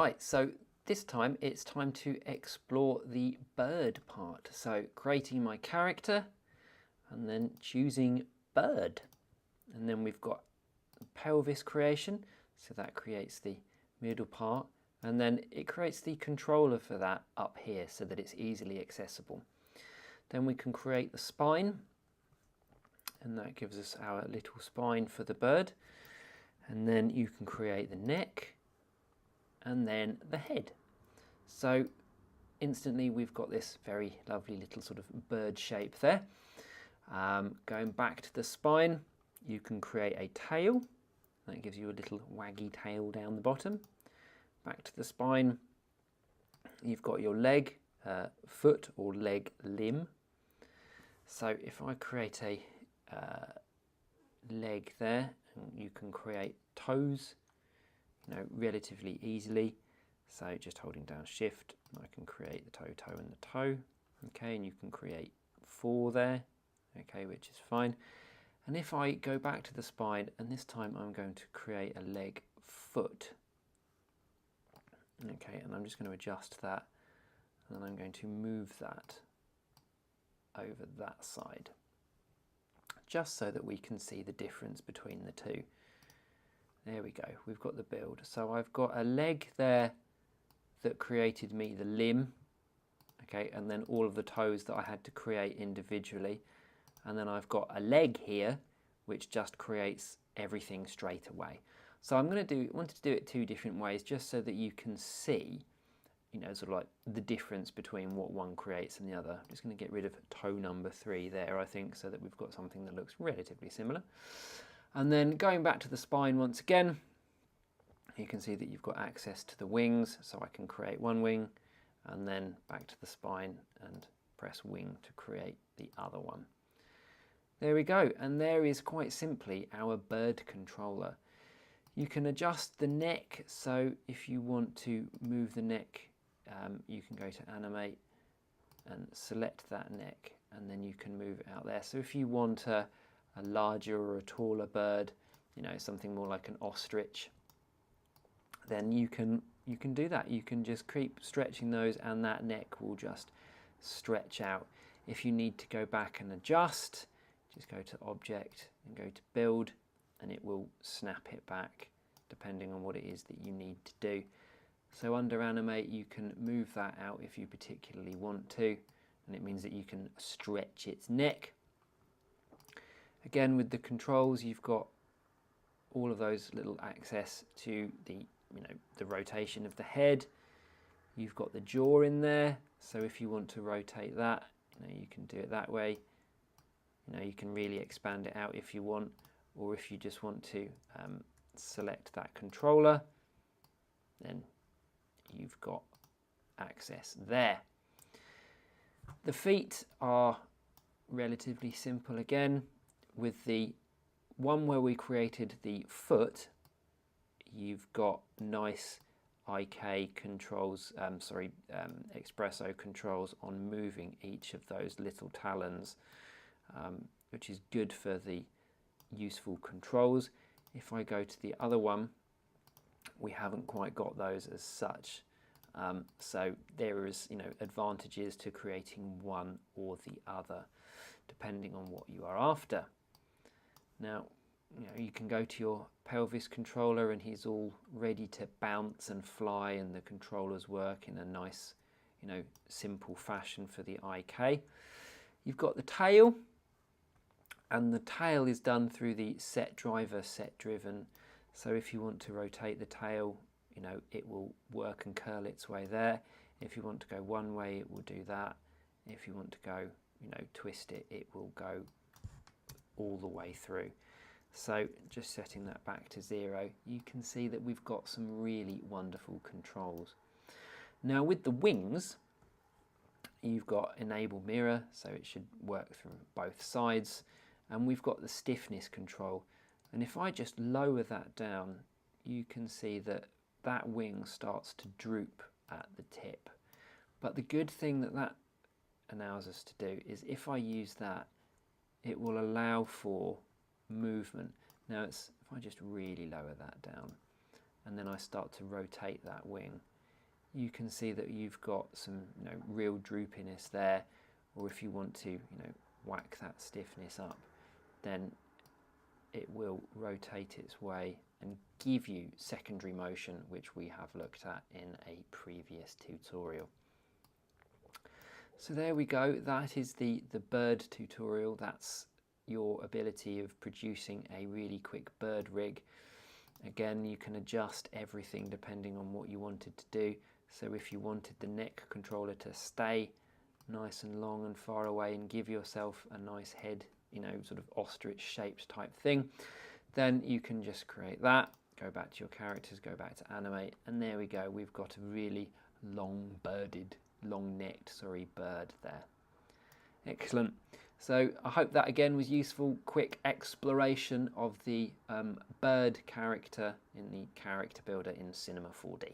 Right, so this time it's time to explore the bird part. So creating my character and then choosing bird. And then we've got pelvis creation, so that creates the middle part. And then it creates the controller for that up here so that it's easily accessible. Then we can create the spine, and that gives us our little spine for the bird. And then you can create the neck and then the head. So instantly we've got this very lovely little sort of bird shape there. Going back to the spine, you can create a tail. That gives you a little waggy tail down the bottom. Back to the spine, you've got your leg, foot or leg limb. So if I create a leg there, you can create toes, relatively easily. So just holding down shift, I can create the toe and the toe. Okay, and you can create 4 there. Okay, which is fine. And if I go back to the spine, and this time I'm going to create a leg foot. Okay, and I'm just going to adjust that, and then I'm going to move that over that side, just so that we can see the difference between the two. There we go, we've got the build. So I've got a leg there that created me the limb, okay, and then all of the toes that I had to create individually. And then I've got a leg here, which just creates everything straight away. So I'm wanted to do it 2 different ways, just so that you can see, sort of like the difference between what one creates and the other. I'm just going to get rid of toe number 3 there, I think, so that we've got something that looks relatively similar. And then going back to the spine once again, you can see that you've got access to the wings, so I can create 1 wing, and then back to the spine and press wing to create the other one. There we go, and there is quite simply our bird controller. You can adjust the neck, so if you want to move the neck, you can go to animate and select that neck, and then you can move it out there. So if you want a larger or a taller bird, something more like an ostrich, then you can do that. You can just keep stretching those, and that neck will just stretch out. If you need to go back and adjust, just go to object and go to build, and it will snap it back depending on what it is that you need to do. So under animate, you can move that out if you particularly want to, and it means that you can stretch its neck. Again, with the controls, you've got all of those little access to the rotation of the head. You've got the jaw in there, so if you want to rotate that, you can do it that way. You can really expand it out if you want, or if you just want to select that controller, then you've got access there. The feet are relatively simple again. With the one where we created the foot, you've got nice IK controls, Espresso controls on moving each of those little talons, which is good for the useful controls. If I go to the other one, we haven't quite got those as such. So there is, advantages to creating one or the other, depending on what you are after. Now, you can go to your pelvis controller, and he's all ready to bounce and fly, and the controllers work in a nice, simple fashion for the IK. You've got the tail, and the tail is done through the set driver, set driven. So if you want to rotate the tail, it will work and curl its way there. If you want to go one way, it will do that. If you want to go, twist it, it will go all the way through. So just setting that back to 0, you can see that we've got some really wonderful controls. Now with the wings, you've got enable mirror, so it should work from both sides. And we've got the stiffness control. And if I just lower that down, you can see that that wing starts to droop at the tip. But the good thing that allows us to do is if I use that, it will allow for movement. Now if I just really lower that down, and then I start to rotate that wing, you can see that you've got some real droopiness there, or if you want to whack that stiffness up, then it will rotate its way and give you secondary motion, which we have looked at in a previous tutorial. So there we go, that is the bird tutorial. That's your ability of producing a really quick bird rig. Again, you can adjust everything depending on what you wanted to do. So if you wanted the neck controller to stay nice and long and far away and give yourself a nice head, sort of ostrich shaped type thing, then you can just create that, go back to your characters, go back to animate, and there we go, we've got a really long-necked bird there. Excellent. So I hope that again was useful. Quick exploration of the bird character in the character builder in Cinema 4D.